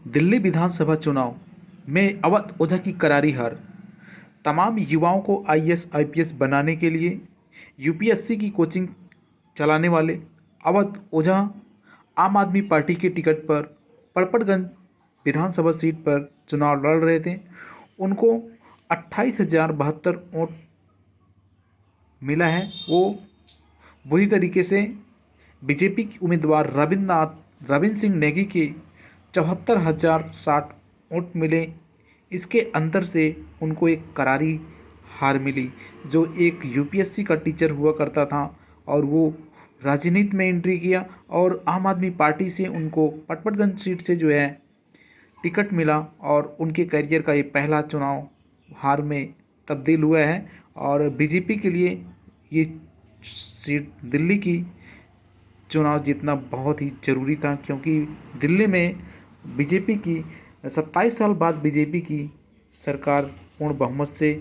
दिल्ली विधानसभा चुनाव में अवध ओझा की करारी हार। तमाम युवाओं को आईएएस आईपीएस बनाने के लिए यूपीएससी की कोचिंग चलाने वाले अवध ओझा आम आदमी पार्टी के टिकट पर पड़पड़गंज विधानसभा सीट पर चुनाव लड़ रहे थे। उनको 28,072 वोट मिला है। वो बुरी तरीके से बीजेपी की उम्मीदवार रविंद्र सिंह नेगी के 74,060 वोट मिले। इसके अंतर से उनको एक करारी हार मिली। जो एक यूपीएससी का टीचर हुआ करता था और वो राजनीति में एंट्री किया और आम आदमी पार्टी से उनको पटपटगंज सीट से जो है टिकट मिला और उनके करियर का ये पहला चुनाव हार में तब्दील हुआ है। और बीजेपी के लिए ये सीट दिल्ली की चुनाव जीतना बहुत ही ज़रूरी था, क्योंकि दिल्ली में बीजेपी की 27 साल बाद बीजेपी की सरकार पूर्ण बहुमत से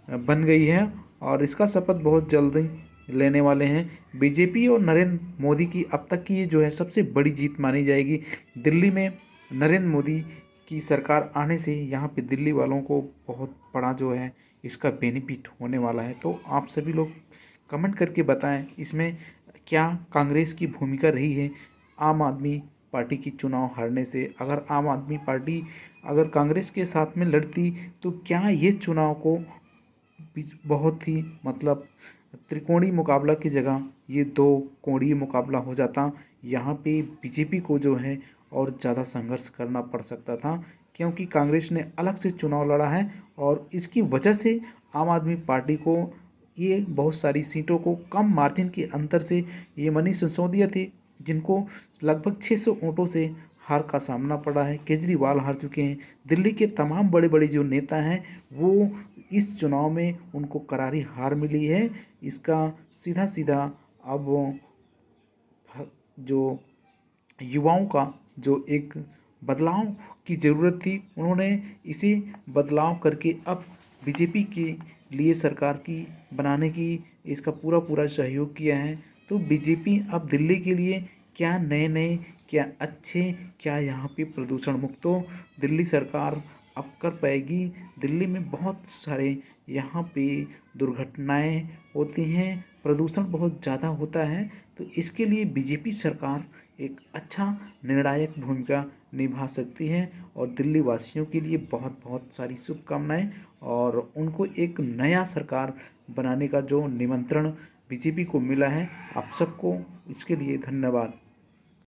बन गई है और इसका शपथ बहुत जल्दी लेने वाले हैं। बीजेपी और नरेंद्र मोदी की अब तक की ये जो है सबसे बड़ी जीत मानी जाएगी। दिल्ली में नरेंद्र मोदी की सरकार आने से यहाँ पे दिल्ली वालों को बहुत बड़ा जो है इसका बेनिफिट होने वाला है। तो आप सभी लोग कमेंट करके बताएं इसमें क्या कांग्रेस की भूमिका रही है आम आदमी पार्टी की चुनाव हारने से। अगर आम आदमी पार्टी अगर कांग्रेस के साथ में लड़ती तो क्या ये चुनाव को बहुत ही मतलब त्रिकोणीय मुकाबला की जगह ये दो कोणीय मुकाबला हो जाता। यहाँ पे बीजेपी को जो है और ज़्यादा संघर्ष करना पड़ सकता था, क्योंकि कांग्रेस ने अलग से चुनाव लड़ा है और इसकी वजह से आम आदमी पार्टी को ये बहुत सारी सीटों को कम मार्जिन के अंतर से ये मनीष सिसोदिया थे जिनको लगभग 600 वोटों से हार का सामना पड़ा है। केजरीवाल हार चुके हैं। दिल्ली के तमाम बड़े बड़े जो नेता हैं वो इस चुनाव में उनको करारी हार मिली है। इसका सीधा सीधा अब जो युवाओं का जो एक बदलाव की ज़रूरत थी, उन्होंने इसे बदलाव करके अब बीजेपी के लिए सरकार की बनाने की इसका पूरा पूरा सहयोग किया है। तो बीजेपी अब दिल्ली के लिए क्या नए नए क्या अच्छे क्या यहाँ पे प्रदूषण मुक्त हो दिल्ली सरकार अब कर पाएगी। दिल्ली में बहुत सारे यहाँ पे दुर्घटनाएं होती हैं, प्रदूषण बहुत ज़्यादा होता है। तो इसके लिए बीजेपी सरकार एक अच्छा निर्णायक भूमिका निभा सकती है और दिल्ली वासियों के लिए बहुत बहुत सारी शुभकामनाएं और उनको एक नया सरकार बनाने का जो निमंत्रण बीजेपी को मिला है। आप सबको इसके लिए धन्यवाद।